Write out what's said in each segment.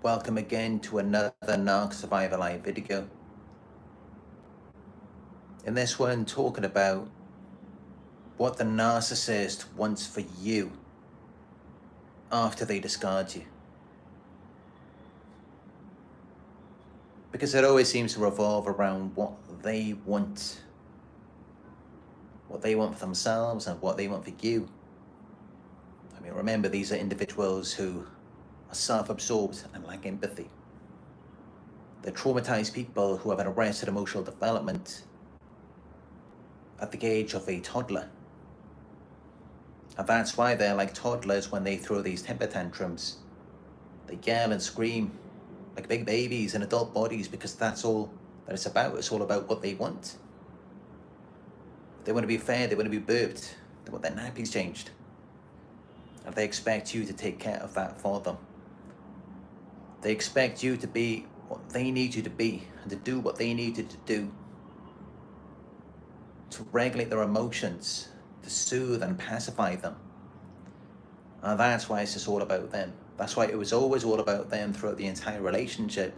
Welcome again to another Narc Survivor live video. In this one, talking about what the narcissist wants for you after they discard you. Because it always seems to revolve around what they want. What they want for themselves and what they want for you. I mean, remember, these are individuals who are self-absorbed and lack empathy. They're traumatized people who have an arrested emotional development at the age of a toddler. And that's why they're like toddlers when they throw these temper tantrums. They yell and scream like big babies in adult bodies, because that's all that it's about. It's all about what they want. They want to be fed, they want to be burped, they want their nappies changed. And they expect you to take care of that for them. They expect you to be what they need you to be and to do what they need you to do, to regulate their emotions, to soothe and pacify them. And that's why it's just all about them. That's why it was always all about them throughout the entire relationship.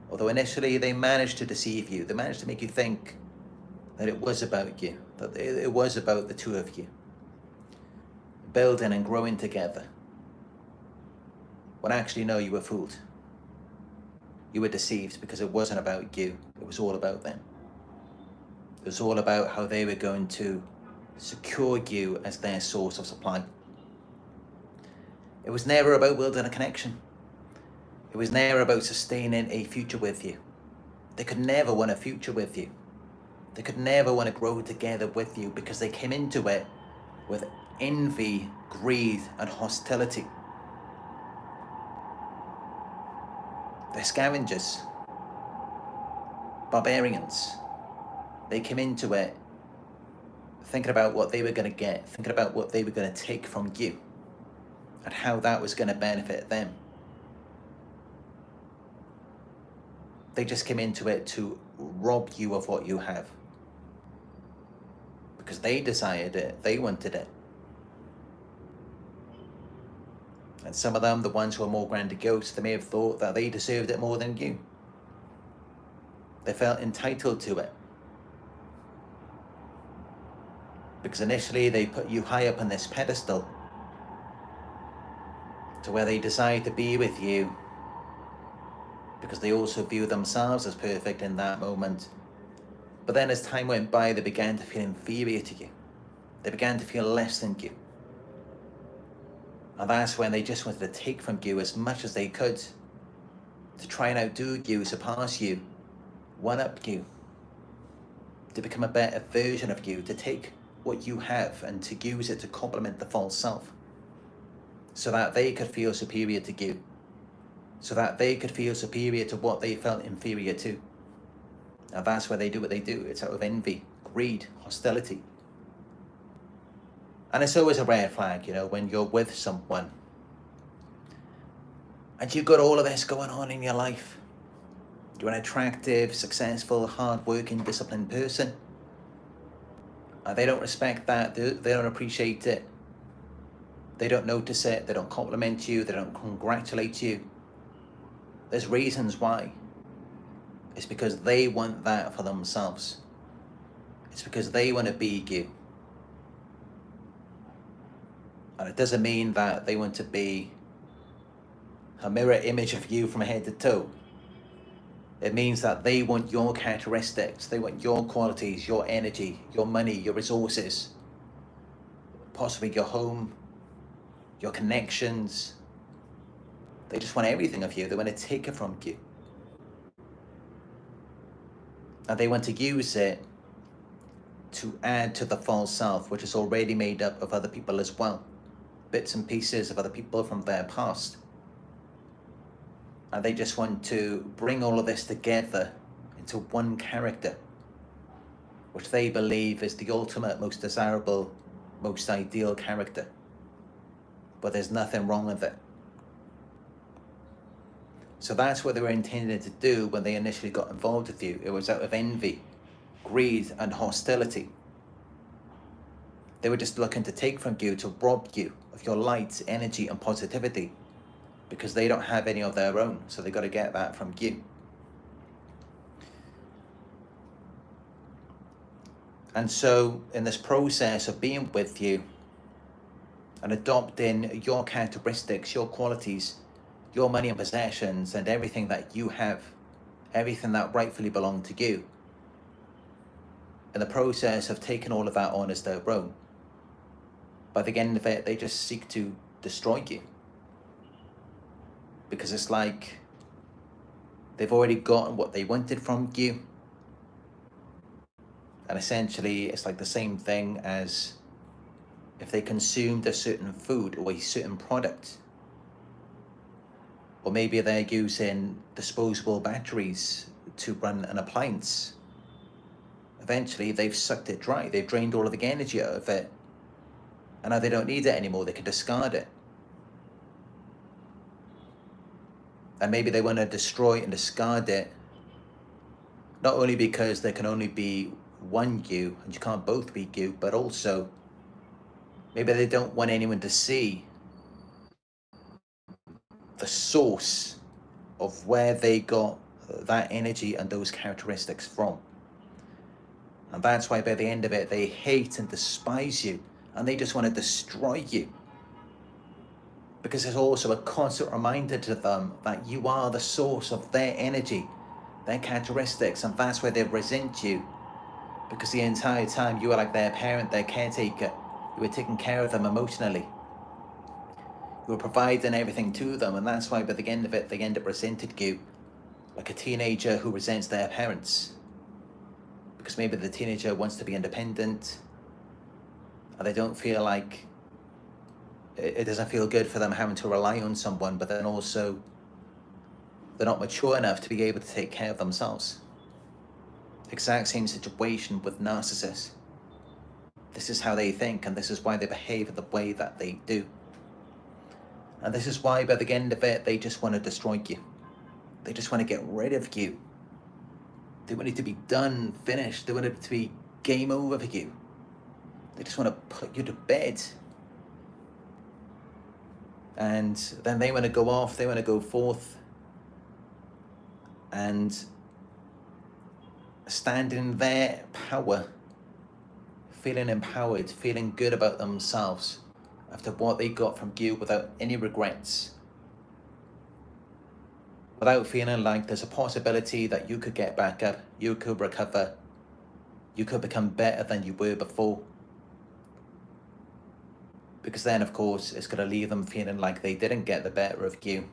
Although initially they managed to deceive you, they managed to make you think that it was about you, that it was about the two of you, building and growing together. When actually, no, you were fooled. You were deceived, because it wasn't about you, it was all about them. It was all about how they were going to secure you as their source of supply. It was never about building a connection. It was never about sustaining a future with you. They could never want a future with you. They could never want to grow together with you, because they came into it with envy, greed, and hostility. They're scavengers, barbarians. They came into it thinking about what they were going to get, thinking about what they were going to take from you, and how that was going to benefit them. They just came into it to rob you of what you have, because they desired it, they wanted it. And some of them, the ones who are more grandiose, they may have thought that they deserved it more than you. They felt entitled to it, because initially they put you high up on this pedestal, to where they decide to be with you, because they also view themselves as perfect in that moment. But then as time went by, they began to feel inferior to you. They began to feel less than you. And that's when they just wanted to take from you as much as they could, to try and outdo you, surpass you, one-up you, to become a better version of you, to take what you have and to use it to complement the false self, so that they could feel superior to you, so that they could feel superior to what they felt inferior to. And that's why they do what they do. It's out of envy, greed, hostility. And it's always a red flag, when you're with someone and you've got all of this going on in your life. You're an attractive, successful, hard-working, disciplined person, and they don't respect that, they don't appreciate it, they don't notice it, they don't compliment you, they don't congratulate you. There's reasons why. It's because they want that for themselves. It's because they want to be you. And it doesn't mean that they want to be a mirror image of you from head to toe. It means that they want your characteristics, they want your qualities, your energy, your money, your resources, possibly your home, your connections. They just want everything of you. They want to take it from you. And they want to use it to add to the false self, which is already made up of other people as well. Bits and pieces of other people from their past. And they just want to bring all of this together into one character, which they believe is the ultimate, most desirable, most ideal character. But there's nothing wrong with it. So that's what they were intended to do when they initially got involved with you. It was out of envy, greed, and hostility. They were just looking to take from you, to rob you of your light, energy, and positivity, because they don't have any of their own, so they got to get that from you. And so in this process of being with you and adopting your characteristics, your qualities, your money and possessions, and everything that you have, everything that rightfully belonged to you, in the process of taking all of that on as their own, by the end of it, they just seek to destroy you. Because it's like they've already gotten what they wanted from you. And essentially, it's like the same thing as if they consumed a certain food or a certain product. Or maybe they're using disposable batteries to run an appliance. Eventually, they've sucked it dry. They've drained all of the energy out of it. And now they don't need it anymore. They can discard it. And maybe they want to destroy and discard it, not only because there can only be one you and you can't both be you, but also maybe they don't want anyone to see the source of where they got that energy and those characteristics from. And that's why by the end of it, they hate and despise you, and they just want to destroy you. Because it's also a constant reminder to them that you are the source of their energy, their characteristics, and that's where they resent you. Because the entire time you were like their parent, their caretaker, you were taking care of them emotionally. You were providing everything to them, and that's why by the end of it, they end up resenting you, like a teenager who resents their parents. Because maybe the teenager wants to be independent, and they don't feel like, it doesn't feel good for them having to rely on someone, but then also they're not mature enough to be able to take care of themselves. Exact same situation with narcissists. This is how they think, and this is why they behave the way that they do. And this is why by the end of it, they just want to destroy you. They just want to get rid of you. They want it to be done, finished. They want it to be game over for you. They just want to put you to bed. And then they want to go off, they want to go forth and stand in their power, feeling empowered, feeling good about themselves after what they got from you without any regrets, without feeling like there's a possibility that you could get back up, you could recover, you could become better than you were before. Because then, of course, it's going to leave them feeling like they didn't get the better of you.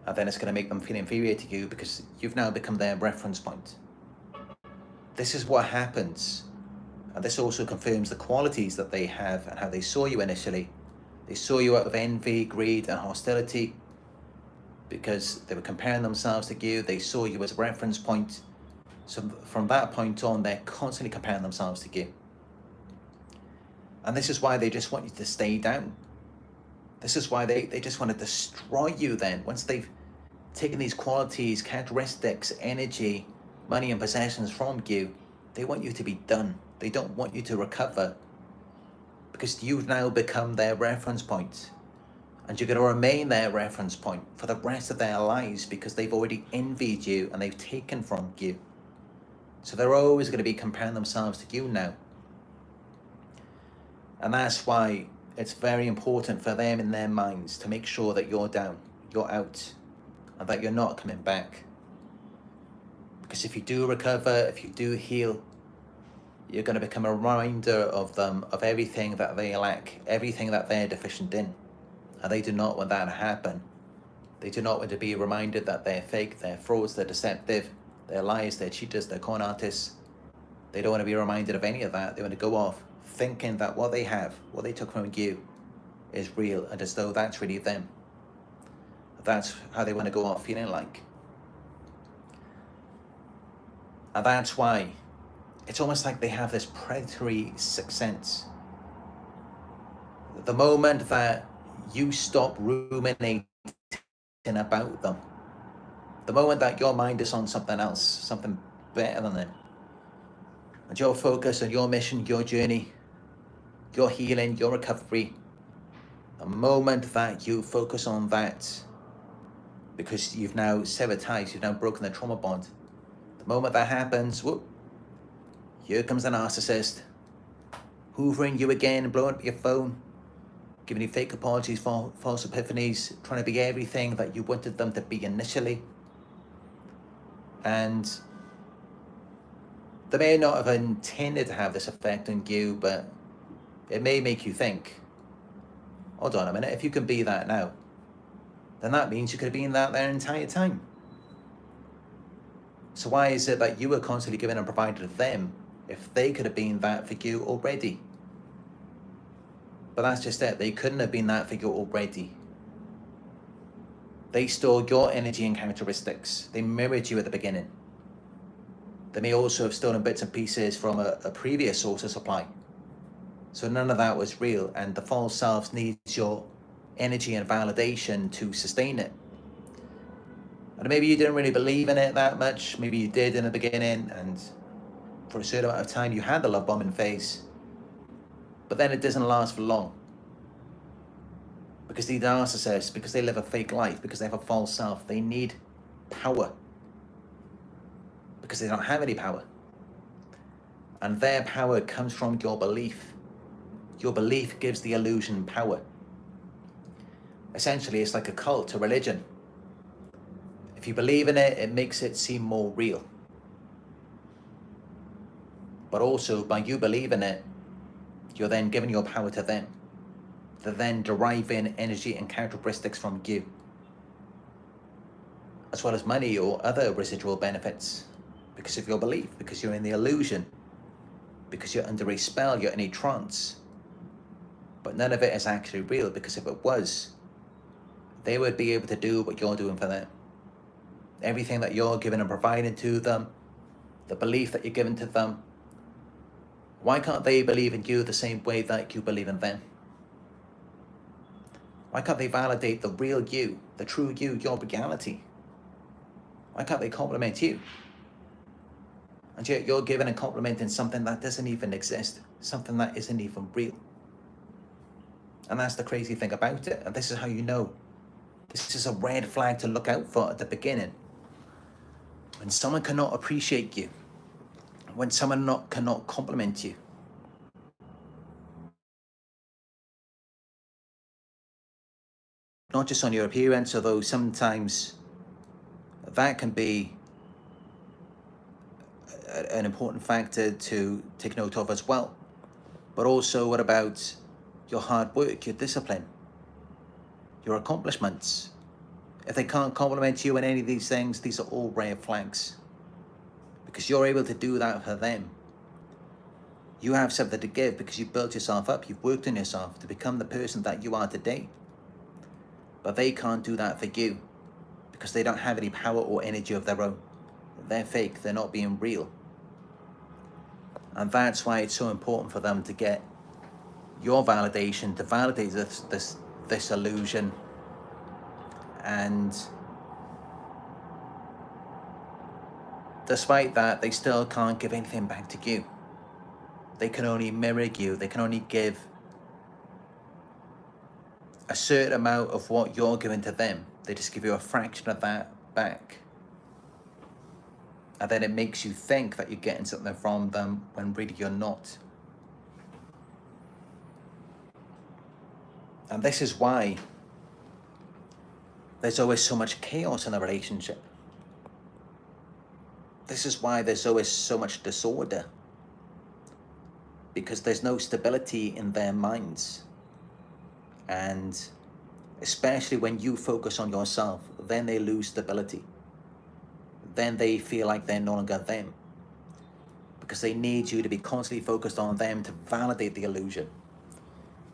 And then it's going to make them feel inferior to you because you've now become their reference point. This is what happens. And this also confirms the qualities that they have and how they saw you initially. They saw you out of envy, greed, and hostility because they were comparing themselves to you. They saw you as a reference point. So from that point on, they're constantly comparing themselves to you. And this is why they just want you to stay down. This is why they just want to destroy you then. Once they've taken these qualities, characteristics, energy, money and possessions from you, they want you to be done. They don't want you to recover because you've now become their reference point. And you're going to remain their reference point for the rest of their lives because they've already envied you and they've taken from you. So they're always going to be comparing themselves to you now. And that's why it's very important for them in their minds to make sure that you're down, you're out, and that you're not coming back. Because if you do recover, if you do heal, you're going to become a reminder of them, of everything that they lack, everything that they're deficient in. And they do not want that to happen. They do not want to be reminded that they're fake, they're frauds, they're deceptive, they're liars, they're cheaters, they're con artists. They don't want to be reminded of any of that. They want to go off thinking that what they have, what they took from you, is real and as though that's really them. That's how they want to go off feeling like. And that's why it's almost like they have this predatory sixth sense. The moment that you stop ruminating about them, the moment that your mind is on something else, something better than them, and your focus on your mission, your journey, your healing, your recovery, The moment that you focus on that, because you've now severed ties, you've now broken the trauma bond, the moment that happens, whoop, here comes the narcissist, hoovering you again, blowing up your phone, giving you fake apologies, false epiphanies, trying to be everything that you wanted them to be initially. And they may not have intended to have this effect on you, but it may make you think, hold on a minute, if you can be that now, then that means you could have been that their entire time. So why is it that you were constantly given and provided to them if they could have been that for you already? But that's just it. They couldn't have been that for you already. They stole your energy and characteristics. They mirrored you at the beginning. They may also have stolen bits and pieces from a previous source of supply. So none of that was real, and the false self needs your energy and validation to sustain it. And maybe you didn't really believe in it that much. Maybe you did in the beginning, and for a certain amount of time you had the love bombing phase. But then it doesn't last for long. Because these narcissists, because they live a fake life, because they have a false self, they need power. Because they don't have any power. And their power comes from your belief. Your belief gives the illusion power. Essentially, it's like a cult, a religion. If you believe in it, it makes it seem more real. But also, by you believing it, you're then giving your power to them. They're then deriving energy and characteristics from you, as well as money or other residual benefits, because of your belief, because you're in the illusion, because you're under a spell, you're in a trance. But none of it is actually real, because if it was, they would be able to do what you're doing for them. Everything that you're giving and providing to them, the belief that you're giving to them, why can't they believe in you the same way that you believe in them? Why can't they validate the real you, the true you, your reality? Why can't they compliment you? And yet you're giving and complimenting something that doesn't even exist, something that isn't even real. And that's the crazy thing about it. And this is how you know. This is a red flag to look out for at the beginning. When someone cannot appreciate you, when someone cannot compliment you, not just on your appearance, although sometimes that can be an important factor to take note of as well. But also, what about your hard work, your discipline, your accomplishments? If they can't compliment you on any of these things, these are all red flags. Because you're able to do that for them. You have something to give because you've built yourself up, you've worked on yourself to become the person that you are today. But they can't do that for you because they don't have any power or energy of their own. They're fake, they're not being real. And that's why it's so important for them to get your validation, to validate this illusion. And despite that, they still can't give anything back to you. They can only mirror you. They can only give a certain amount of what you're giving to them. They just give you a fraction of that back. And then it makes you think that you're getting something from them when really you're not. And this is why there's always so much chaos in a relationship. This is why there's always so much disorder. Because there's no stability in their minds. And especially when you focus on yourself, then they lose stability. Then they feel like they're no longer them. Because they need you to be constantly focused on them to validate the illusion.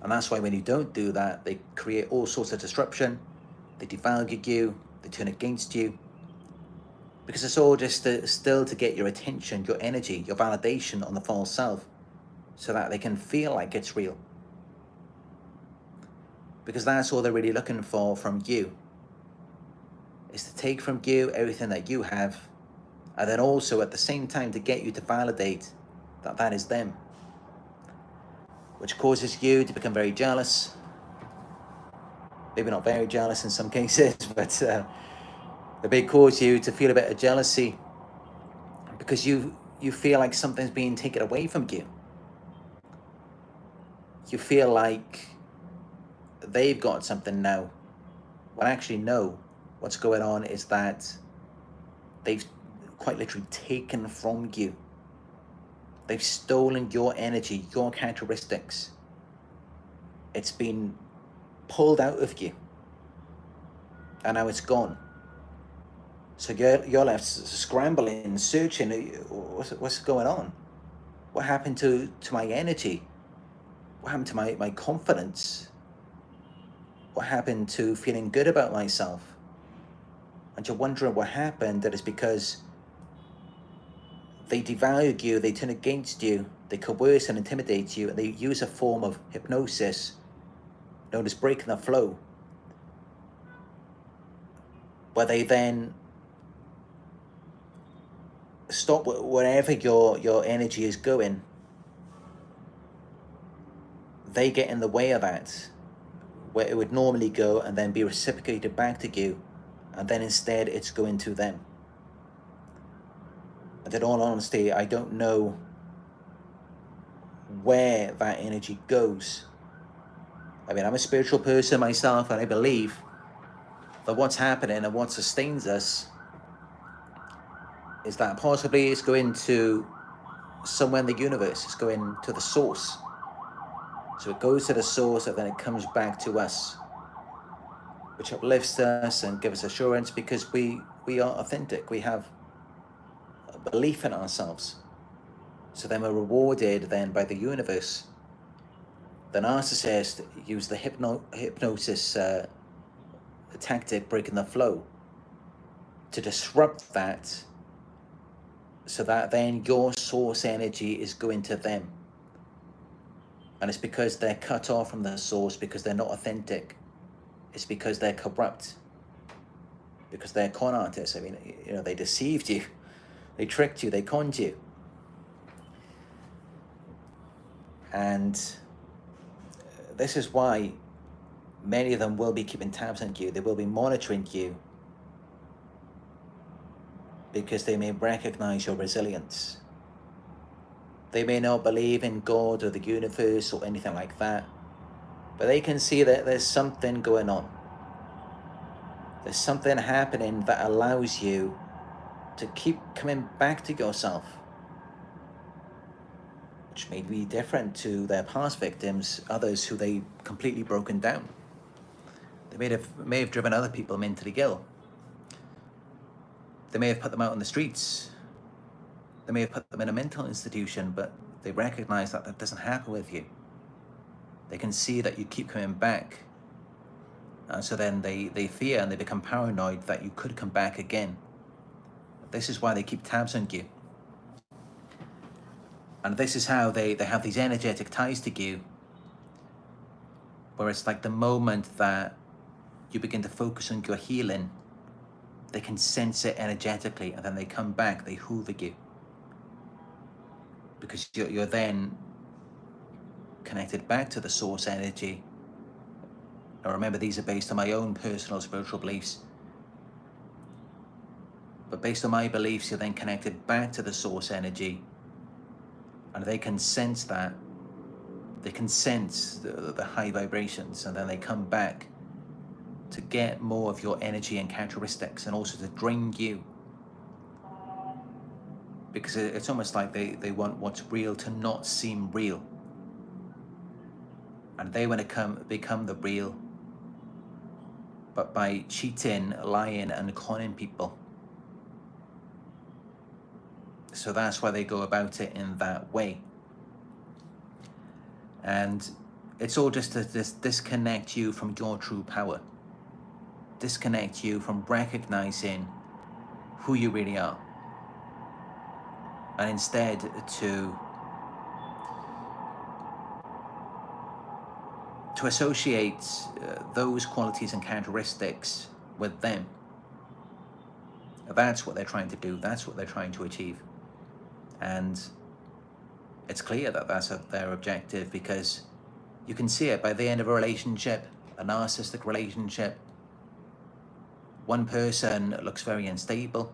And that's why when you don't do that, they create all sorts of disruption. They devalue you, they turn against you. Because it's all just still to get your attention, your energy, your validation on the false self, so that they can feel like it's real. Because that's all they're really looking for from you, is to take from you everything that you have, and then also at the same time to get you to validate that that is them, which causes you to become very jealous, maybe not very jealous in some cases, but they may cause you to feel a bit of jealousy because you feel like something's being taken away from you. You feel like they've got something now, when actually no, what's going on is that they've quite literally taken from you. They've stolen your energy, your characteristics. It's been pulled out of you, and now it's gone. So you're left scrambling, searching. What's going on? What happened to my energy? What happened to my confidence? What happened to feeling good about myself? And you're wondering what happened. That is because they devalued you, they turn against you, they coerce and intimidate you, and they use a form of hypnosis known as breaking the flow, where they then stop wherever your energy is going. They get in the way of that, where it would normally go and then be reciprocated back to you, and then instead it's going to them. And in all honesty, I don't know where that energy goes. I mean, I'm a spiritual person myself, and I believe that what's happening and what sustains us is that possibly it's going to somewhere in the universe. It's going to the source. So it goes to the source and then it comes back to us, which uplifts us and gives us assurance because we are authentic. We have a belief in ourselves. So then we're rewarded then by the universe. The narcissist used the hypnosis tactic, breaking the flow, to disrupt that, so that then your source energy is going to them. And it's because they're cut off from the source, because they're not authentic. It's because they're corrupt, because they're con artists. I mean, they deceived you, they tricked you, they conned you. And this is why many of them will be keeping tabs on you. They will be monitoring you, because they may recognize your resilience. They may not believe in God or the universe or anything like that, but they can see that there's something going on. There's something happening that allows you to keep coming back to yourself, which may be different to their past victims, others who they completely broken down. They may have driven other people mentally ill. They may have put them out on the streets. They may have put them in a mental institution, but they recognize that that doesn't happen with you. They can see that you keep coming back. And so then they fear and they become paranoid that you could come back again. This is why they keep tabs on you. And this is how they have these energetic ties to you, where it's like the moment that you begin to focus on your healing, they can sense it energetically, and then they come back, they hoover you. Because you're then connected back to the source energy. Now remember, these are based on my own personal spiritual beliefs. But based on my beliefs, you're then connected back to the source energy. And they can sense that. They can sense the high vibrations, and then they come back to get more of your energy and characteristics, and also to drain you. Because it's almost like they want what's real to not seem real. And they want to become the real, but by cheating, lying, and conning people. So that's why they go about it in that way. And it's all just to disconnect you from your true power. Disconnect you from recognizing who you really are. And instead to associate those qualities and characteristics with them. That's what they're trying to do. That's what they're trying to achieve. And it's clear that that's their objective, because you can see it by the end of a relationship. a narcissistic relationship, one person looks very unstable,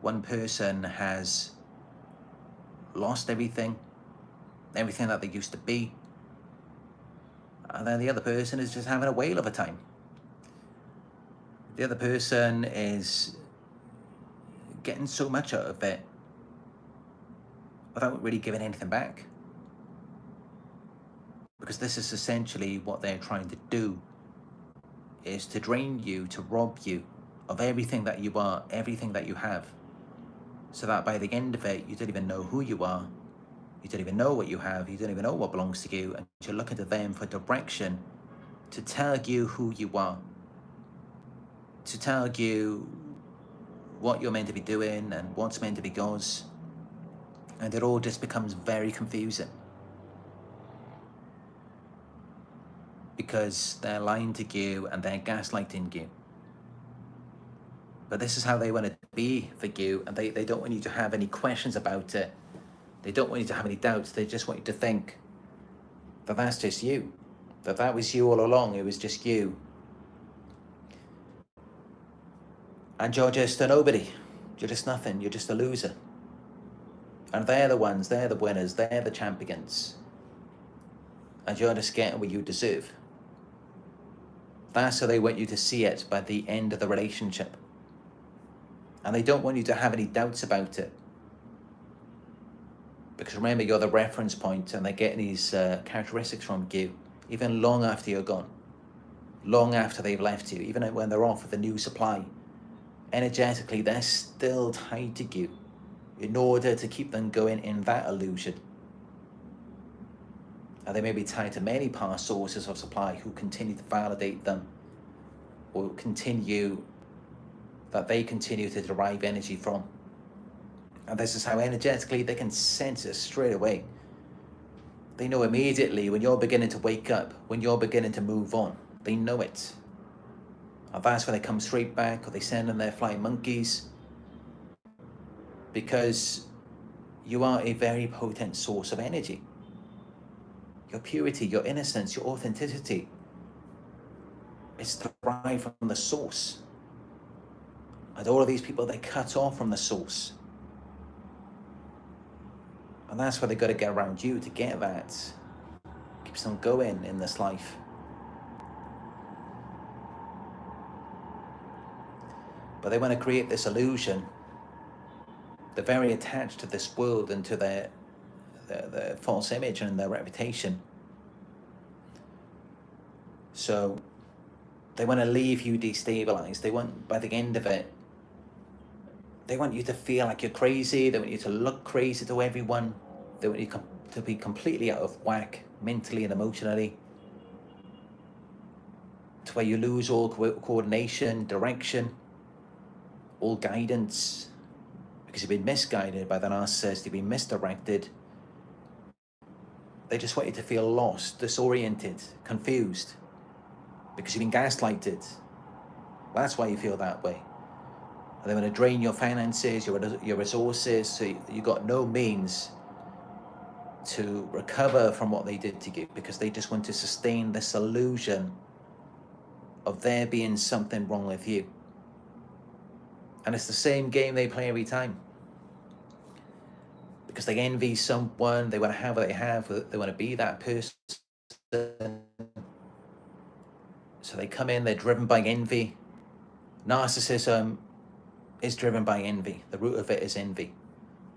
one person has lost everything that they used to be, and then the other person is just having a whale of a time. The other person is getting so much out of it without really giving anything back. Because this is essentially what they're trying to do, is to drain you, to rob you of everything that you are, everything that you have, so that by the end of it, you don't even know who you are, you don't even know what you have, you don't even know what belongs to you, and you're looking to them for direction, to tell you who you are, to tell you what you're meant to be doing and what's meant to be yours, and it all just becomes very confusing. Because they're lying to you and they're gaslighting you. But this is how they want it to be for you, and they don't want you to have any questions about it. They don't want you to have any doubts. They just want you to think that that's just you, that was you all along. It was just you. And you're just a nobody. You're just nothing. You're just a loser. And they're the ones, they're the winners, they're the champions. And you're just getting what you deserve. That's how they want you to see it by the end of the relationship. And they don't want you to have any doubts about it. Because remember, you're the reference point, and they're getting these characteristics from you, even long after you're gone. Long after they've left you, even when they're off with a new supply. Energetically, they're still tied to you in order to keep them going in that illusion. And they may be tied to many past sources of supply who continue to validate them, or they continue to derive energy from. And this is how energetically they can sense it straight away. They know immediately when you're beginning to wake up, when you're beginning to move on. They know it. And that's when they come straight back, or they send in their flying monkeys. Because you are a very potent source of energy. Your purity, your innocence, your authenticity, it's derived from the source. And all of these people, they cut off from the source. And that's why they've got to get around you to get that. Keeps them going in this life. But they want to create this illusion. They're very attached to this world and to their false image and their reputation. So they want to leave you destabilized. They want, by the end of it, they want you to feel like you're crazy. They want you to look crazy to everyone. They want you to be completely out of whack, mentally and emotionally, to where you lose all coordination, direction, all guidance, because you've been misguided by the narcissist, you've been misdirected. They just want you to feel lost, disoriented, confused, because you've been gaslighted. That's why you feel that way. And they want to drain your finances, your resources, so you got no means to recover from what they did to you, because they just want to sustain this illusion of there being something wrong with you. And it's the same game they play every time. Because they envy someone, they want to have what they have, they want to be that person. So they come in, they're driven by envy. Narcissism is driven by envy. The root of it is envy.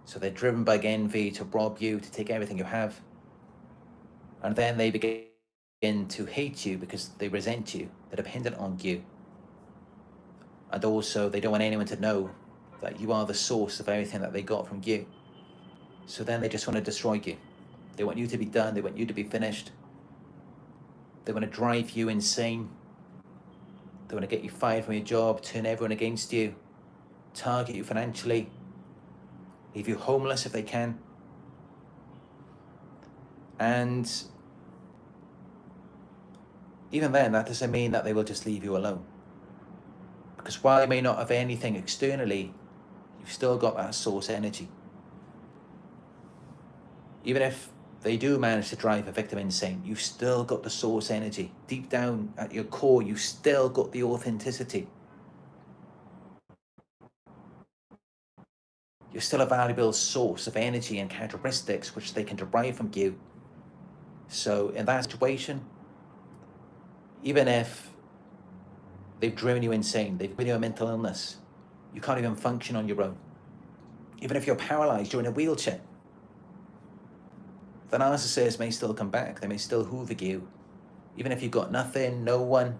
So they're driven by envy to rob you, to take everything you have. And then they begin to hate you because they resent you. They're dependent on you. And also, they don't want anyone to know that you are the source of everything that they got from you. So then they just want to destroy you. They want you to be done. They want you to be finished. They want to drive you insane. They want to get you fired from your job, turn everyone against you, target you financially, leave you homeless if they can. And even then, that doesn't mean that they will just leave you alone. Because while you may not have anything externally, you've still got that source energy. Even if they do manage to drive a victim insane, you've still got the source energy. Deep down at your core, you've still got the authenticity. You're still a valuable source of energy and characteristics which they can derive from you. So in that situation, even if they've driven you insane, they've given you a mental illness, you can't even function on your own. Even if you're paralyzed, you're in a wheelchair, the narcissist may still come back. They may still hoover you. Even if you've got nothing, no one,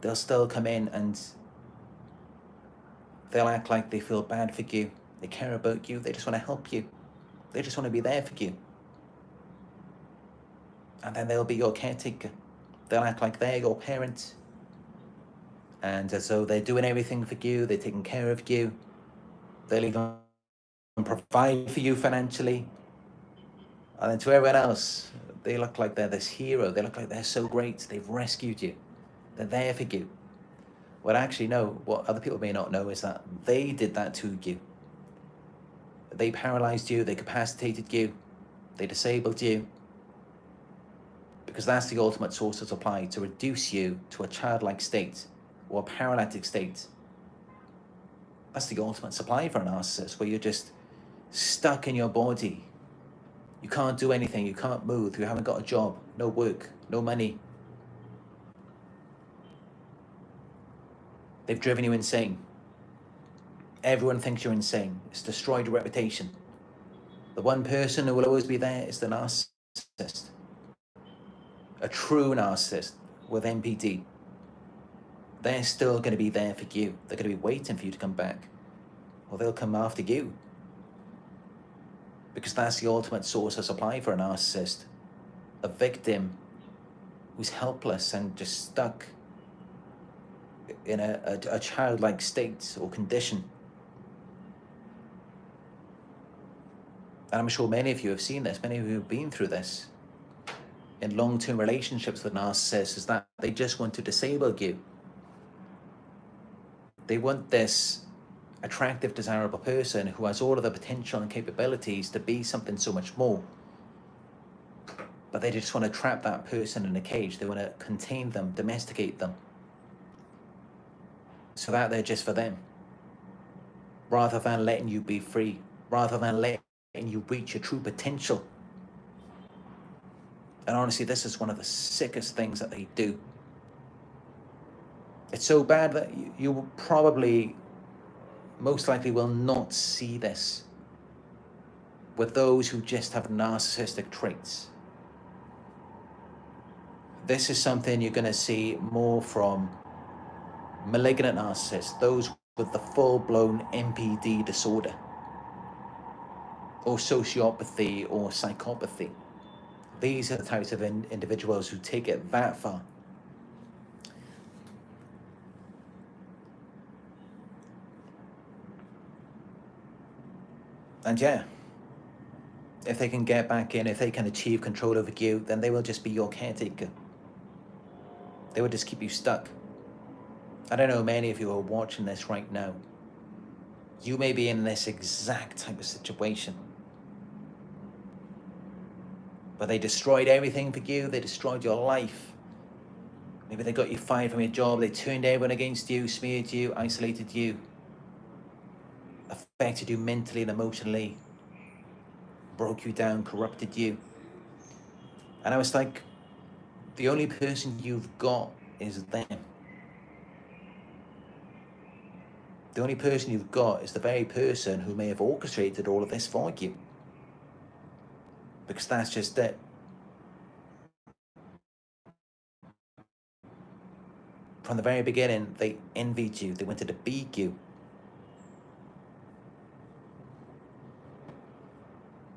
they'll still come in and they'll act like they feel bad for you. They care about you. They just want to help you. They just want to be there for you. And then they'll be your caretaker. They'll act like they're your parent. And so they're doing everything for you. They're taking care of you. They'll even provide for you financially. And then to everyone else, they look like they're this hero. They look like they're so great. They've rescued you. They're there for you. Well, actually, no. What other people may not know is that they did that to you. They paralyzed you. They capacitated you. They disabled you. Because that's the ultimate source of supply, to reduce you to a childlike state or a paralytic state. That's the ultimate supply for a narcissist, where you're just stuck in your body. You can't do anything, you can't move, you haven't got a job, no work, no money. They've driven you insane. Everyone thinks you're insane. It's destroyed your reputation. The one person who will always be there is the narcissist. A true narcissist with NPD. They're still going to be there for you. They're going to be waiting for you to come back. Or they'll come after you. Because that's the ultimate source of supply for a narcissist. A victim who's helpless and just stuck in a childlike state or condition. And I'm sure many of you have seen this, many of you have been through this in long-term relationships with narcissists, is that they just want to disable you. They want this attractive, desirable person who has all of the potential and capabilities to be something so much more. But they just want to trap that person in a cage. They want to contain them, domesticate them, so that they're just for them, rather than letting you be free, rather than letting you reach your true potential. And honestly, this is one of the sickest things that they do. It's so bad that you will probably, most likely, will not see this with those who just have narcissistic traits. This is something you're going to see more from malignant narcissists, those with the full-blown NPD disorder, or sociopathy or psychopathy. These are the types of individuals who take it that far. And yeah, if they can get back in, if they can achieve control over you, then they will just be your caretaker. They will just keep you stuck. I don't know, many of you are watching this right now. You may be in this exact type of situation. But they destroyed everything for you. They destroyed your life. Maybe they got you fired from your job. They turned everyone against you, smeared you, isolated you, affected you mentally and emotionally, broke you down, corrupted you. And I was like, the only person you've got is them. The only person you've got is the very person who may have orchestrated all of this for you. Because that's just it. From the very beginning, they envied you. They wanted to be you.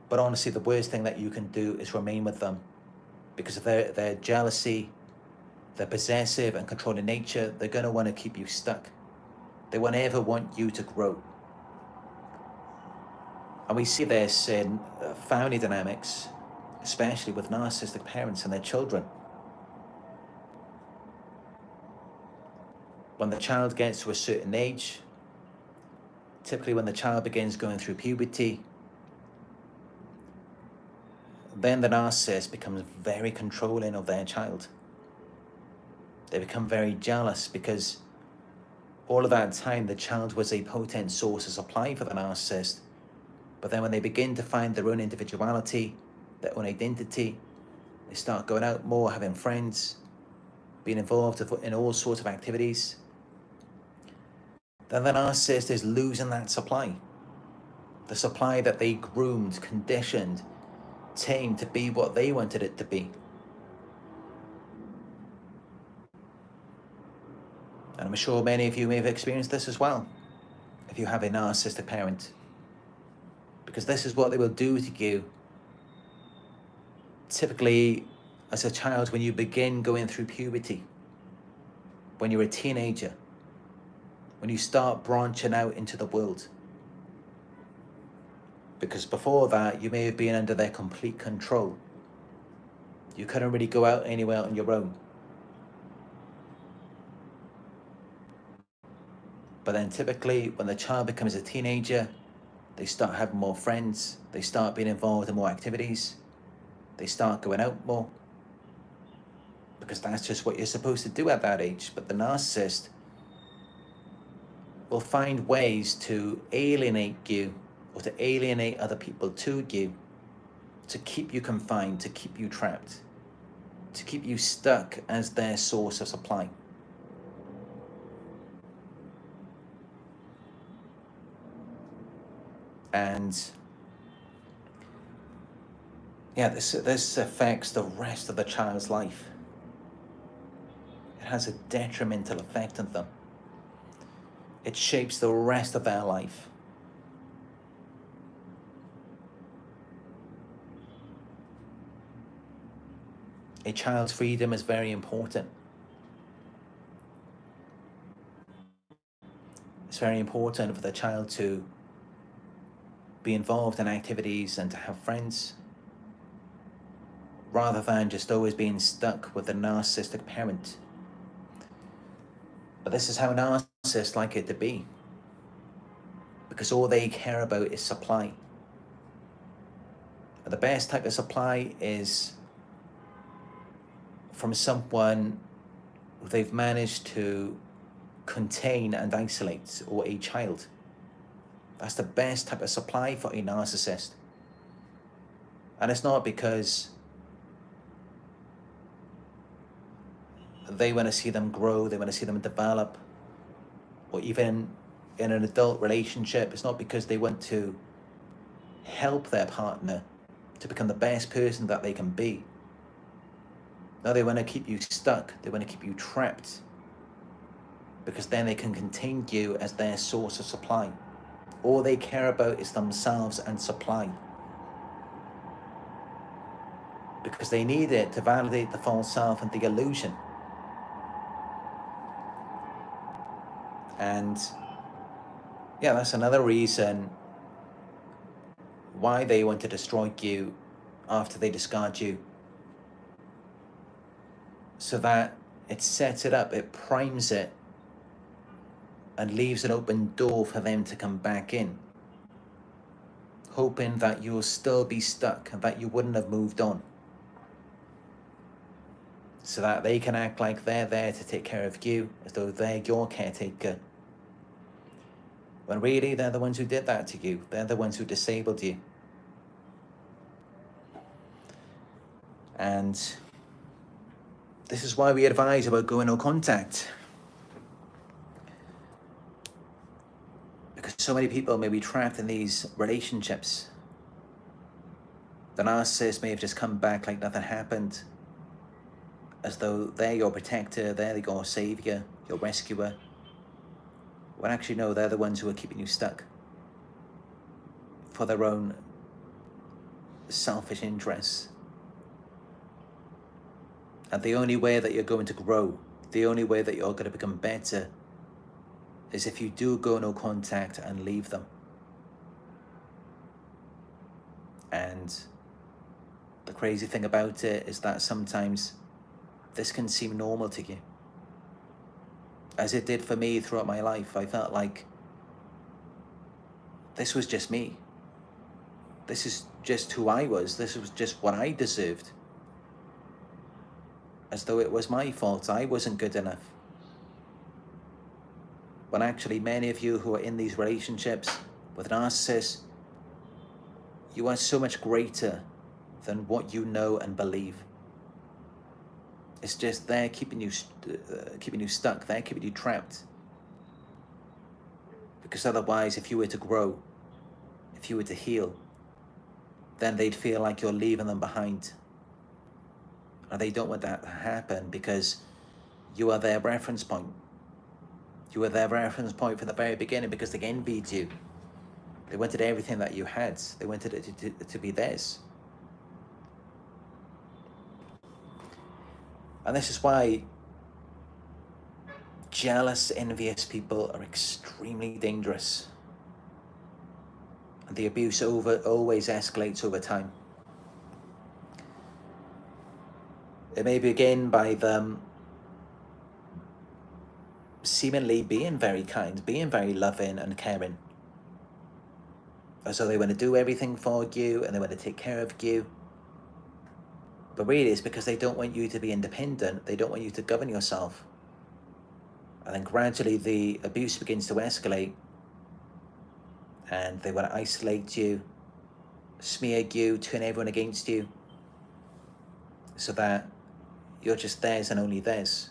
But honestly, the worst thing that you can do is remain with them. Because of their jealousy, their possessive and controlling nature, they're going to want to keep you stuck. They won't ever want you to grow. And we see this in family dynamics, especially with narcissistic parents and their children. When the child gets to a certain age, typically when the child begins going through puberty, then the narcissist becomes very controlling of their child. They become very jealous because all of that time the child was a potent source of supply for the narcissist. But then when they begin to find their own individuality, their own identity, they start going out more, having friends, being involved in all sorts of activities, then the narcissist is losing that supply. The supply that they groomed, conditioned, tamed to be what they wanted it to be. And I'm sure many of you may have experienced this as well, if you have a narcissistic parent. Because this is what they will do to you. Typically, as a child, when you begin going through puberty, when you're a teenager, when you start branching out into the world. Because before that, you may have been under their complete control. You couldn't really go out anywhere on your own. But then typically, when the child becomes a teenager, they start having more friends, they start being involved in more activities, they start going out more. Because that's just what you're supposed to do at that age. But the narcissist will find ways to alienate you or to alienate other people to you, to keep you confined, to keep you trapped, to keep you stuck as their source of supply. And yeah, this affects the rest of the child's life. It has a detrimental effect on them. It shapes the rest of their life. A child's freedom is very important. It's very important for the child to be involved in activities and to have friends, rather than just always being stuck with a narcissistic parent. But this is how narcissists like it to be, because all they care about is supply. And the best type of supply is from someone who they've managed to contain and isolate, or a child. That's the best type of supply for a narcissist. And it's not because they want to see them grow, they want to see them develop, or even in an adult relationship, it's not because they want to help their partner to become the best person that they can be. No, they want to keep you stuck, they want to keep you trapped, because then they can contain you as their source of supply. All they care about is themselves and supply, because they need it to validate the false self and the illusion. And yeah, that's another reason why they want to destroy you after they discard you. So that it sets it up, it primes it, and leaves an open door for them to come back in, hoping that you'll still be stuck and that you wouldn't have moved on, so that they can act like they're there to take care of you, as though they're your caretaker, when really they're the ones who did that to you. They're the ones who disabled you. And this is why we advise about going no contact. Because so many people may be trapped in these relationships. The narcissist may have just come back like nothing happened, as though they're your protector, they're your savior, your rescuer. When actually, no, they're the ones who are keeping you stuck for their own selfish interests. And the only way that you're going to grow, the only way that you're going to become better, is if you do go no contact and leave them. And the crazy thing about it is that sometimes this can seem normal to you, as it did for me throughout my life. I felt like this was just me. this is just who I was. This was just what I deserved. As though it was my fault. I wasn't good enough. When actually many of you who are in these relationships with narcissists, you are so much greater than what you know and believe. It's just they're keeping you stuck. They're keeping you trapped. Because otherwise, if you were to grow, if you were to heal, then they'd feel like you're leaving them behind. And they don't want that to happen because you are their reference point. You were their reference point from the very beginning because they envied you. They wanted everything that you had. They wanted it to be theirs. And this is why jealous, envious people are extremely dangerous. And the abuse always escalates over time. It may begin by them seemingly being very kind, being very loving and caring. So they want to do everything for you and they want to take care of you. But really it's because they don't want you to be independent. They don't want you to govern yourself. And then gradually the abuse begins to escalate and they want to isolate you, smear you, turn everyone against you so that you're just theirs and only theirs,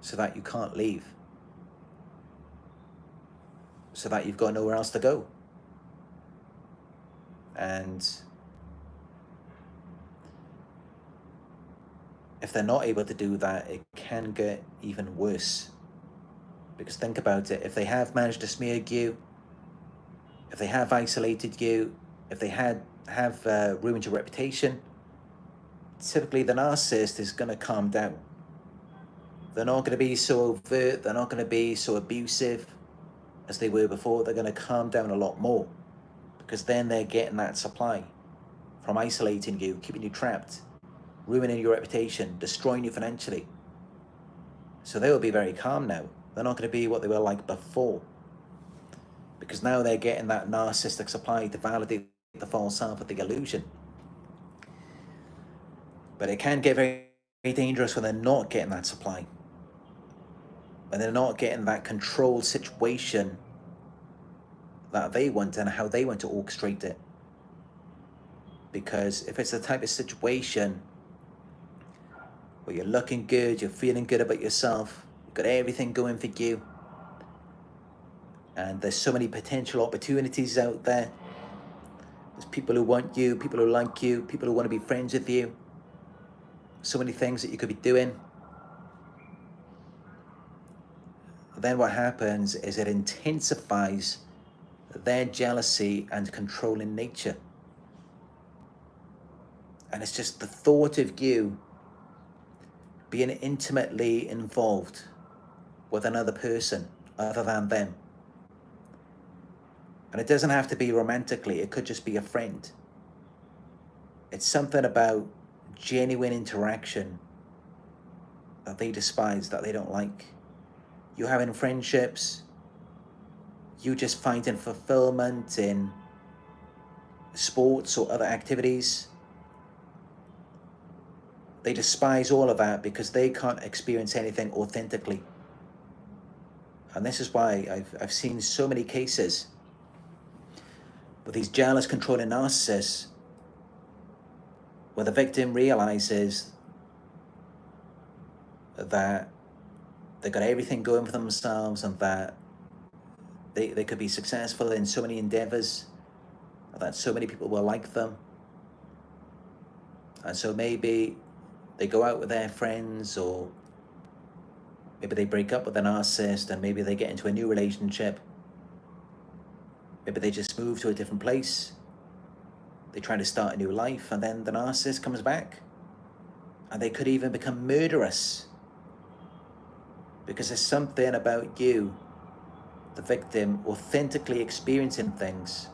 so that you can't leave, so that you've got nowhere else to go. And if they're not able to do that, it can get even worse. Because think about it, if they have managed to smear you, if they have isolated you, if they have ruined your reputation, typically the narcissist is going to calm down. They're not going to be so overt, they're not going to be so abusive as they were before. They're going to calm down a lot more because then they're getting that supply from isolating you, keeping you trapped, ruining your reputation, destroying you financially. So they will be very calm now. They're not going to be what they were like before because now they're getting that narcissistic supply to validate the false self of the illusion. But it can get very, very dangerous when they're not getting that supply, when they're not getting that controlled situation that they want and how they want to orchestrate it. Because if it's the type of situation where you're looking good, you're feeling good about yourself, you've got everything going for you, and there's so many potential opportunities out there. There's people who want you, people who like you, people who want to be friends with you. So many things that you could be doing. Then what happens is it intensifies their jealousy and controlling nature. And it's just the thought of you being intimately involved with another person other than them. And it doesn't have to be romantically, it could just be a friend. It's something about genuine interaction that they despise, that they don't like. You having friendships, you just finding fulfillment in sports or other activities. They despise all of that because they can't experience anything authentically. And this is why I've seen so many cases with these jealous, controlling narcissists where the victim realizes that they've got everything going for themselves and that they could be successful in so many endeavors, that so many people will like them. And so maybe they go out with their friends, or maybe they break up with the narcissist and maybe they get into a new relationship. Maybe they just move to a different place. They try to start a new life and then the narcissist comes back. And they could even become murderous. Because there's something about you, the victim, authentically experiencing things,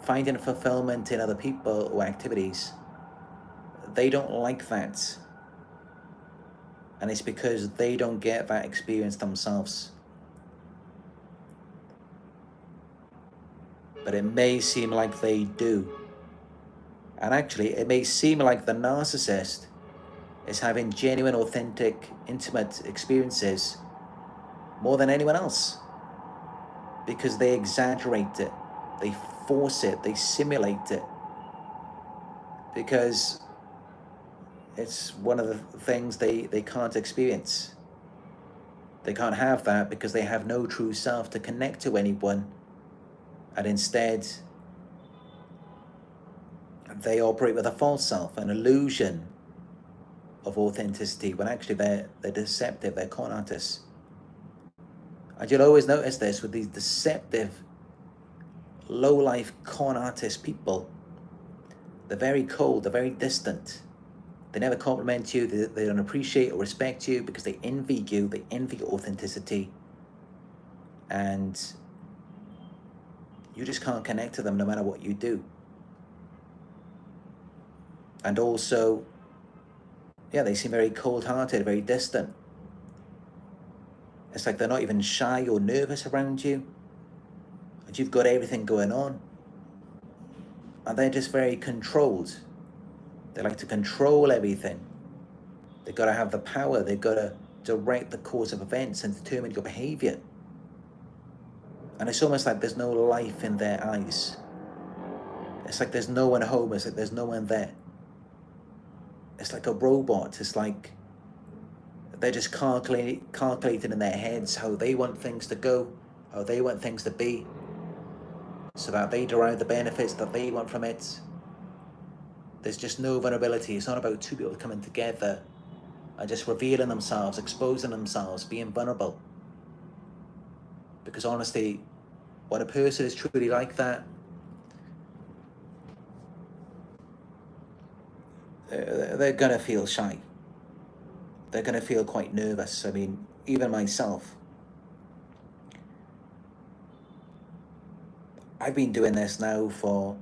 finding fulfillment in other people or activities. They don't like that. And it's because they don't get that experience themselves. but it may seem like they do. And actually, it may seem like the narcissist is having genuine, authentic, intimate experiences more than anyone else, because they exaggerate it, they force it, they simulate it, because it's one of the things they can't experience. They can't have that because they have no true self to connect to anyone, and instead they operate with a false self, an illusion of authenticity, when actually they're deceptive, they're con artists. And you'll always notice this with these deceptive, low-life con artist people. They're very cold, they're very distant. They never compliment you, they don't appreciate or respect you because they envy you, they envy your authenticity. And you just can't connect to them no matter what you do. And also, yeah, they seem very cold-hearted, very distant. It's like they're not even shy or nervous around you. And you've got everything going on. And they're just very controlled. They like to control everything. They've got to have the power. They've got to direct the course of events and determine your behavior. And it's almost like there's no life in their eyes. It's like there's no one home. It's like there's no one there. It's like a robot. It's like they're just calculating in their heads how they want things to go, how they want things to be, so that they derive the benefits that they want from it. There's just no vulnerability. It's not about two people coming together and just revealing themselves, exposing themselves, being vulnerable. Because honestly, when a person is truly like that, they're gonna feel shy. They're gonna feel quite nervous. I mean, even myself, I've been doing this now for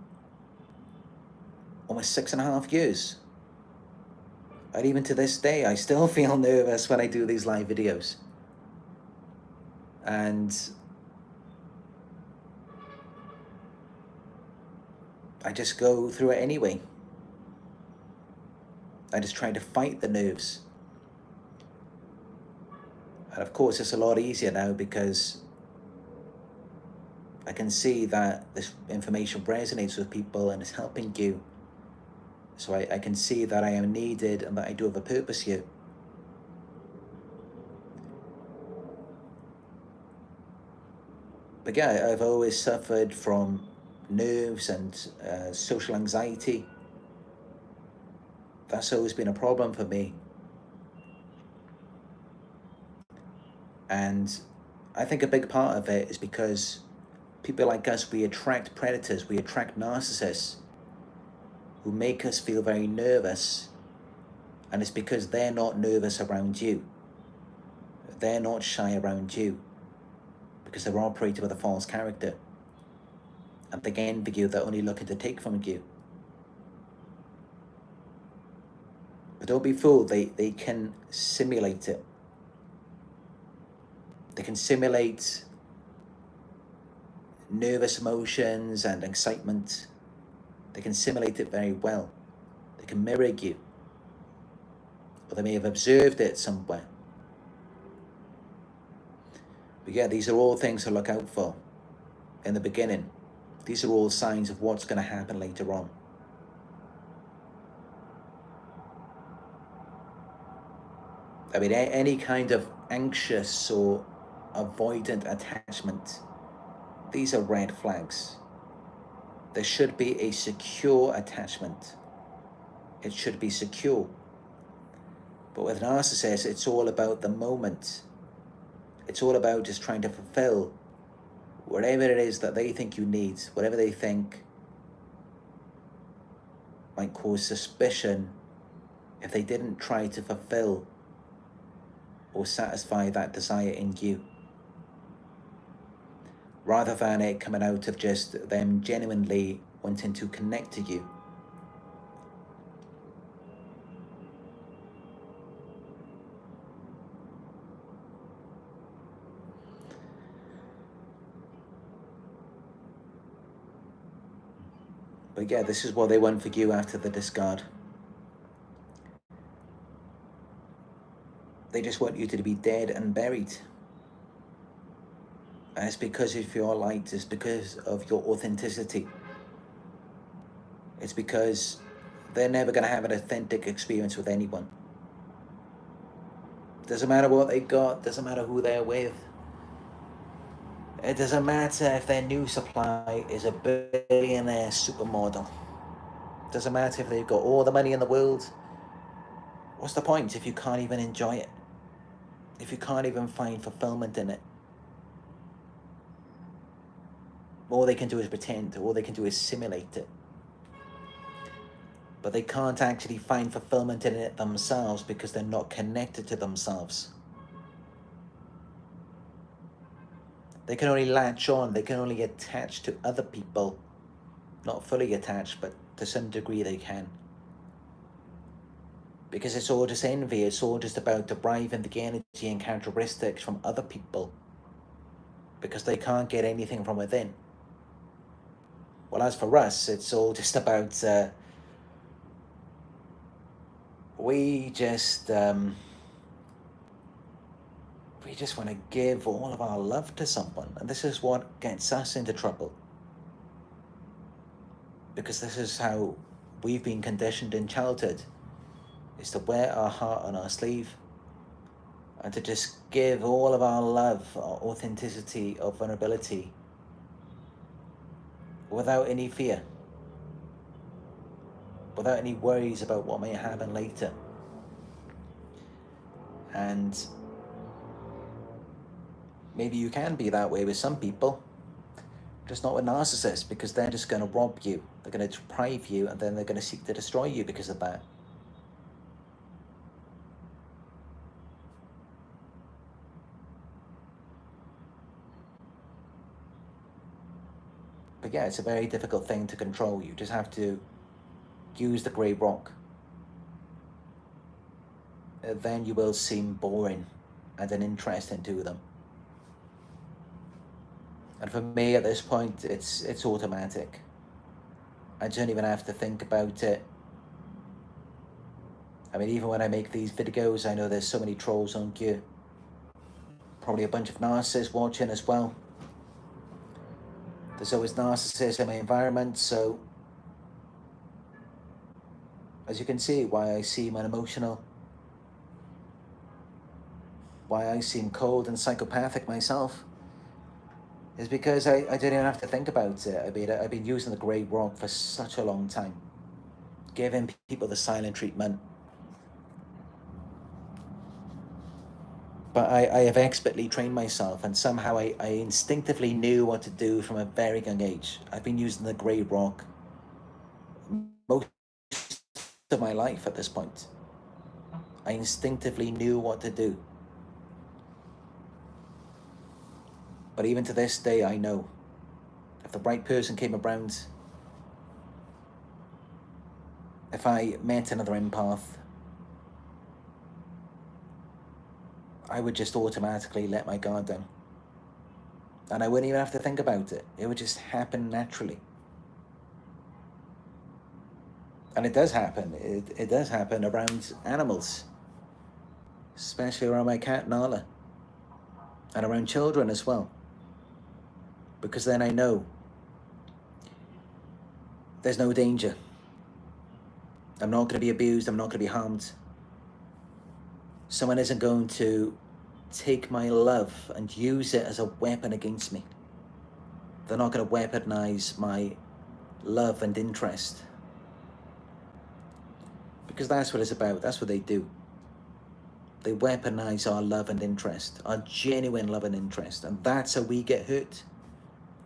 almost 6.5 years. And even to this day, I still feel nervous when I do these live videos. And I just go through it anyway. I just try to fight the nerves. And of course, it's a lot easier now because I can see that this information resonates with people and is helping you. So I can see that I am needed and that I do have a purpose here. But yeah, I've always suffered from nerves and social anxiety. That's always been a problem for me. And I think a big part of it is because people like us, we attract predators, we attract narcissists who make us feel very nervous. And it's because they're not nervous around you. They're not shy around you because they're operating with a false character. And they envy you, they're only looking to take from you. But don't be fooled, they can simulate it. They can simulate nervous emotions and excitement. They can simulate it very well. They can mirror you. Or they may have observed it somewhere. But yeah, these are all things to look out for in the beginning. These are all signs of what's going to happen later on. I mean, any kind of anxious or avoidant attachment, these are red flags. There should be a secure attachment. It should be secure. But with narcissists, it's all about the moment. It's all about just trying to fulfill whatever it is that they think you need, whatever they think might cause suspicion if they didn't try to fulfill or satisfy that desire in you, rather than it coming out of just them genuinely wanting to connect to you. But yeah, this is what they want for you after the discard. They just want you to be dead and buried. And it's because of your light, it's because of your authenticity. It's because they're never going to have an authentic experience with anyone. Doesn't matter what they got, doesn't matter who they're with. It doesn't matter if their new supply is a billionaire supermodel. Doesn't matter if they've got all the money in the world. What's the point if you can't even enjoy it? If you can't even find fulfillment in it? All they can do is pretend, all they can do is simulate it. But they can't actually find fulfillment in it themselves because they're not connected to themselves. They can only latch on, they can only attach to other people. Not fully attached, but to some degree they can. Because it's all just envy, it's all just about deriving the energy and characteristics from other people. Because they can't get anything from within. Well, as for us, it's all just about, we just want to give all of our love to someone. And this is what gets us into trouble. Because this is how we've been conditioned in childhood, is to wear our heart on our sleeve and to just give all of our love, our authenticity, our vulnerability without any fear, without any worries about what may happen later. And maybe you can be that way with some people, just not with narcissists, because they're just going to rob you, they're going to deprive you, and then they're going to seek to destroy you because of that. But yeah, it's a very difficult thing to control. You just have to use the grey rock. Then you will seem boring and uninteresting to them. And for me at this point, it's automatic. I don't even have to think about it. I mean, even when I make these videos, I know there's so many trolls on here. Probably a bunch of narcissists watching as well. There's always narcissists in my environment, so as you can see, why I seem unemotional, why I seem cold and psychopathic myself, is because I don't even have to think about it. I've been using the grey rock for such a long time, giving people the silent treatment. But I have expertly trained myself, and somehow I instinctively knew what to do from a very young age. I've been using the grey rock most of my life at this point. I instinctively knew what to do. But even to this day, I know if the right person came around, if I met another empath, I would just automatically let my guard down. And I wouldn't even have to think about it. It would just happen naturally. And it does happen. It does happen around animals, especially around my cat Nala, and around children as well. Because then I know there's no danger. I'm not going to be abused. I'm not going to be harmed. Someone isn't going to take my love and use it as a weapon against me. They're not going to weaponize my love and interest. Because that's what it's about. That's what they do. They weaponize our love and interest, our genuine love and interest. And that's how we get hurt.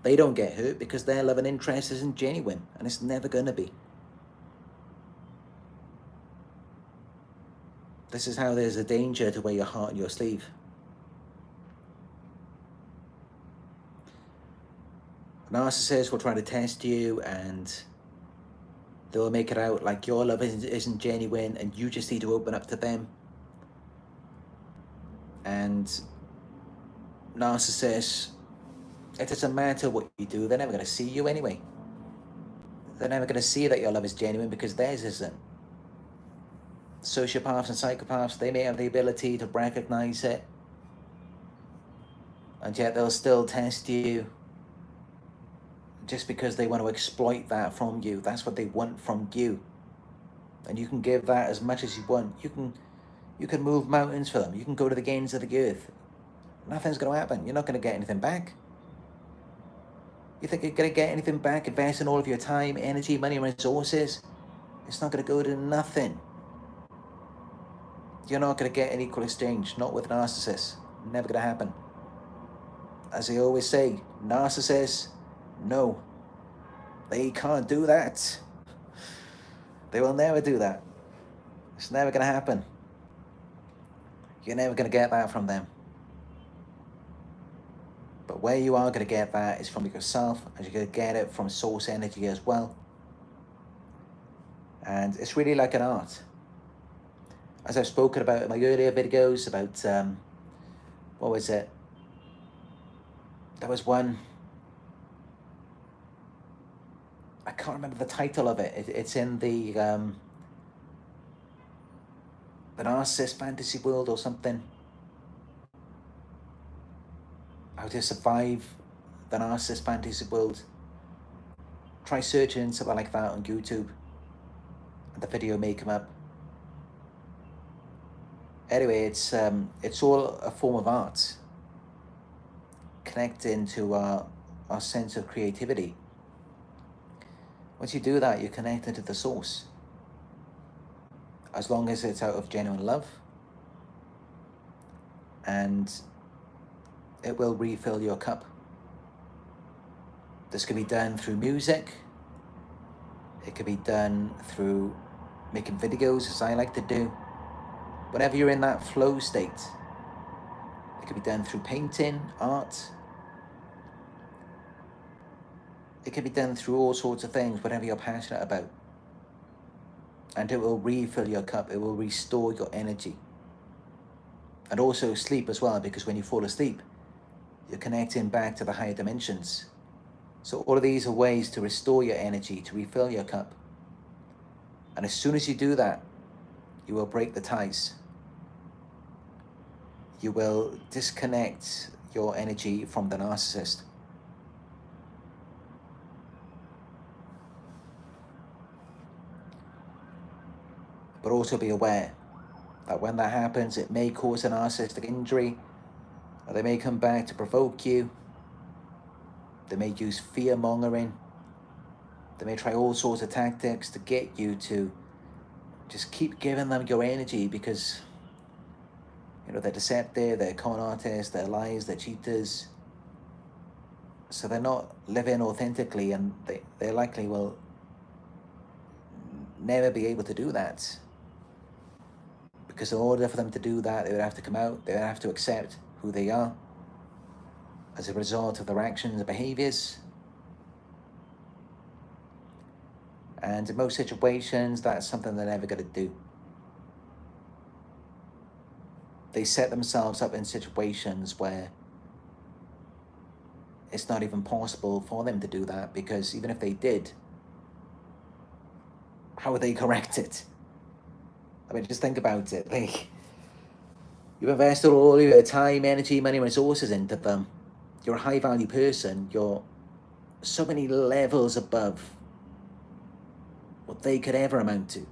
They don't get hurt because their love and interest isn't genuine, and it's never going to be. This is how there's a danger to wear your heart on your sleeve. Narcissists will try to test you, and they'll make it out like your love isn't genuine and you just need to open up to them. And narcissists, it doesn't matter what you do, they're never going to see you anyway. They're never going to see that your love is genuine because theirs isn't. Sociopaths and psychopaths, they may have the ability to recognize it, and yet they'll still test you just because they want to exploit that from you. That's what they want from you. And you can give that as much as you want. You can move mountains for them. You can go to the ends of the earth. Nothing's going to happen. You're not going to get anything back. You think you're going to get anything back investing all of your time, energy, money, and resources? It's not going to go to nothing. You're not going to get an equal exchange, not with narcissists. Never going to happen. As I always say, narcissists, no. They can't do that. They will never do that. It's never going to happen. You're never going to get that from them. But where you are going to get that is from yourself, and you're going to get it from source energy as well. And it's really like an art. As I've spoken about in my earlier videos about, what was it? There was one, I can't remember the title of it. It's in the narcissist fantasy world or something. How to survive the narcissist fantasy world. Try searching something like that on YouTube, and the video may come up. Anyway, it's all a form of art, connecting to our sense of creativity. Once you do that, you're connected to the source. As long as it's out of genuine love, and it will refill your cup. This can be done through music. It can be done through making videos, as I like to do. Whenever you're in that flow state, it can be done through painting, art. It can be done through all sorts of things, whatever you're passionate about. And it will refill your cup. It will restore your energy. And also sleep as well, because when you fall asleep, you're connecting back to the higher dimensions. So all of these are ways to restore your energy, to refill your cup. And as soon as you do that, you will break the ties. You will disconnect your energy from the narcissist. But also be aware that when that happens, it may cause a narcissistic injury, or they may come back to provoke you. They may use fear-mongering. They may try all sorts of tactics to get you to just keep giving them your energy, because they're deceptive, they're con artists, they're liars, they're cheaters. So they're not living authentically, and they likely will never be able to do that. Because in order for them to do that, they would have to come out, they would have to accept who they are as a result of their actions and behaviors. And in most situations, that's something they're never going to do. They set themselves up in situations where it's not even possible for them to do that, because even if they did, how would they correct it? I mean, just think about it. You've invested all your time, energy, money, resources into them. You're a high value person. You're so many levels above what they could ever amount to.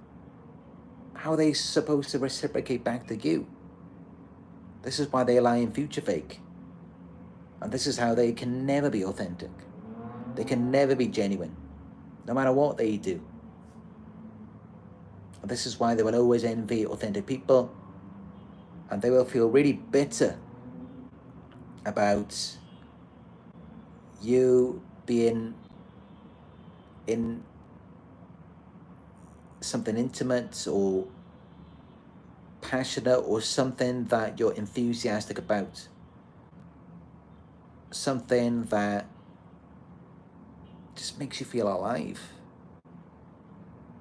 How are they supposed to reciprocate back to you? This is why they lie in future fake. And this is how they can never be authentic. They can never be genuine, no matter what they do. And this is why they will always envy authentic people, and they will feel really bitter about you being in something intimate or passionate, or something that you're enthusiastic about, something that just makes you feel alive,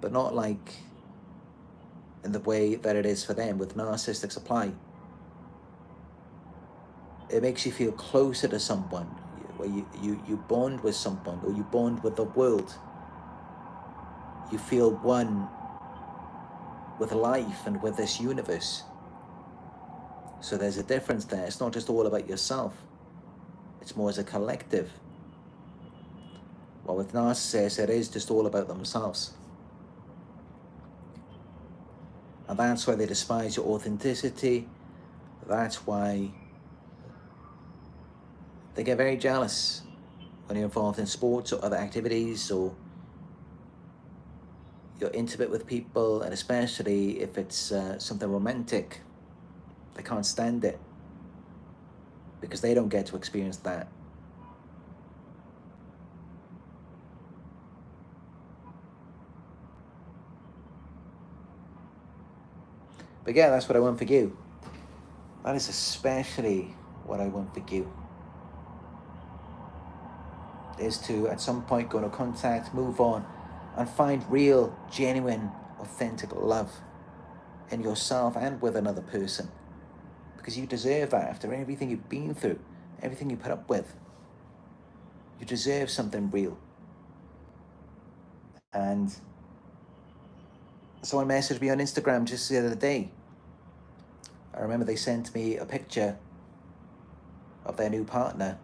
but not like in the way that it is for them with narcissistic supply. It makes you feel closer to someone, where you bond with someone, or you bond with the world. you feel one with life and with this universe. So there's a difference there. It's not just all about yourself. It's more as a collective. Well, with narcissists, it is just all about themselves. And that's why they despise your authenticity. That's why they get very jealous when you're involved in sports or other activities, or you're intimate with people, and especially if it's something romantic. They can't stand it because they don't get to experience that. But yeah, that's what I want for you. That is especially what I want for you. Is to, at some point, go into contact, move on, and find real, genuine, authentic love in yourself and with another person. Because you deserve that after everything you've been through, everything you put up with. You deserve something real. And someone messaged me on Instagram just the other day. I remember they sent me a picture of their new partner.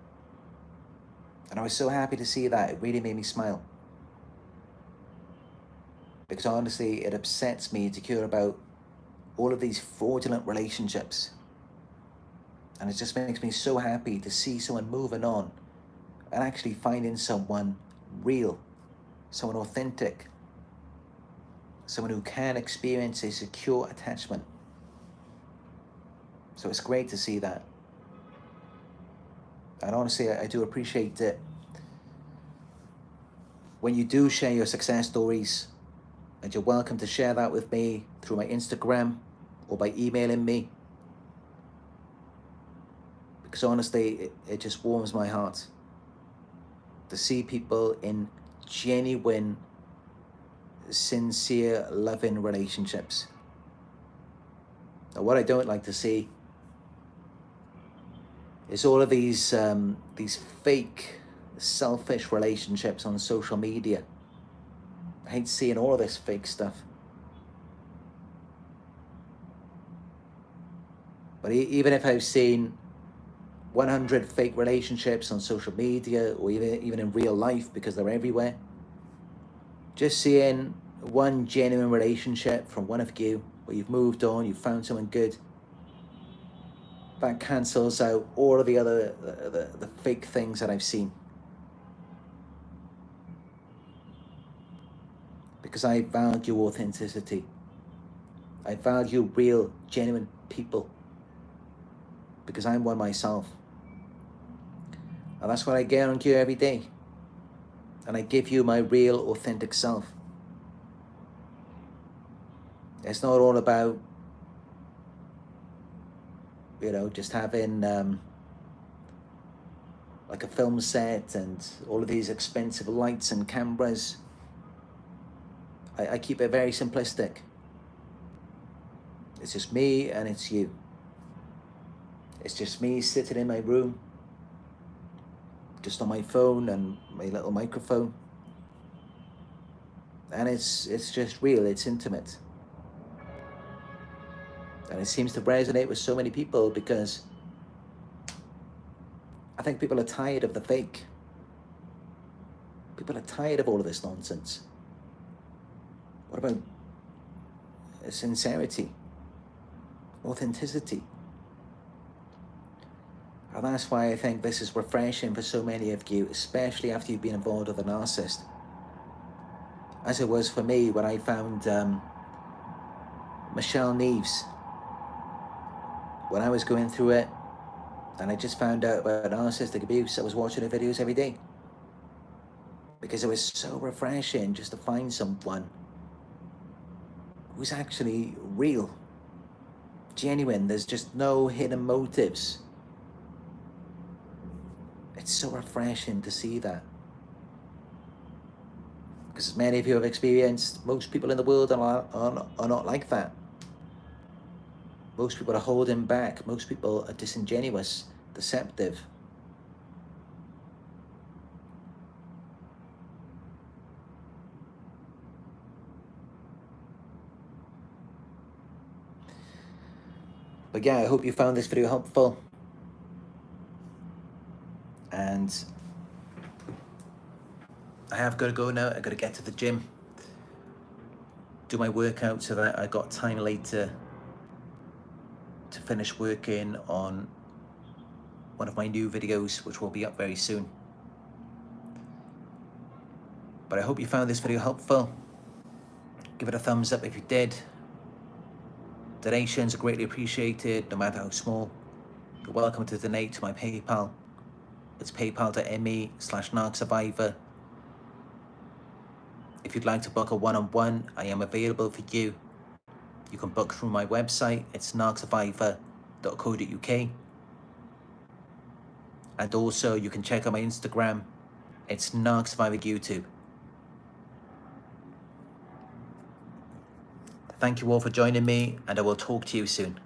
And I was so happy to see that. It really made me smile. Because honestly, it upsets me to hear about all of these fraudulent relationships. And it just makes me so happy to see someone moving on and actually finding someone real, someone authentic, someone who can experience a secure attachment. So it's great to see that. And honestly, I do appreciate it when you do share your success stories, and you're welcome to share that with me through my Instagram or by emailing me. Because honestly, it just warms my heart to see people in genuine, sincere, loving relationships. Now, what I don't like to see is all of these fake, selfish relationships on social media. I hate seeing all of this fake stuff. But even if I've seen 100 fake relationships on social media, or even in real life, because they're everywhere, just seeing one genuine relationship from one of you, where you've moved on, you've found someone good, that cancels out all of the other the fake things that I've seen. Because I value authenticity. I value real, genuine people. Because I'm one myself. And that's what I get on you every day. And I give you my real, authentic self. It's not all about, just having like a film set and all of these expensive lights and cameras. I keep it very simplistic. It's just me and it's you. It's just me sitting in my room, just on my phone and my little microphone. And it's just real, it's intimate. And it seems to resonate with so many people because I think people are tired of the fake. People are tired of all of this nonsense. What about sincerity, authenticity? And that's why I think this is refreshing for so many of you, especially after you've been involved with a narcissist. As it was for me when I found Michelle Neves. When I was going through it, and I just found out about narcissistic abuse, I was watching her videos every day. Because it was so refreshing just to find someone who's actually real, genuine. There's just no hidden motives. It's so refreshing to see that. Because as many of you have experienced, most people in the world are not like that. Most people are holding back. Most people are disingenuous, deceptive. But yeah, I hope you found this video helpful. And I have got to go now. I got to get to the gym, do my workout so that I got time later to finish working on one of my new videos, which will be up very soon. But I hope you found this video helpful. Give it a thumbs up if you did. Donations are greatly appreciated, no matter how small. You're welcome to donate to my PayPal. It's paypal.me/Narc Survivor. If you'd like to book a one-on-one, I am available for you. You can book through my website. It's narcsurvivor.co.uk. And also you can check out my Instagram. It's Narc Survivor YouTube. Thank you all for joining me, and I will talk to you soon.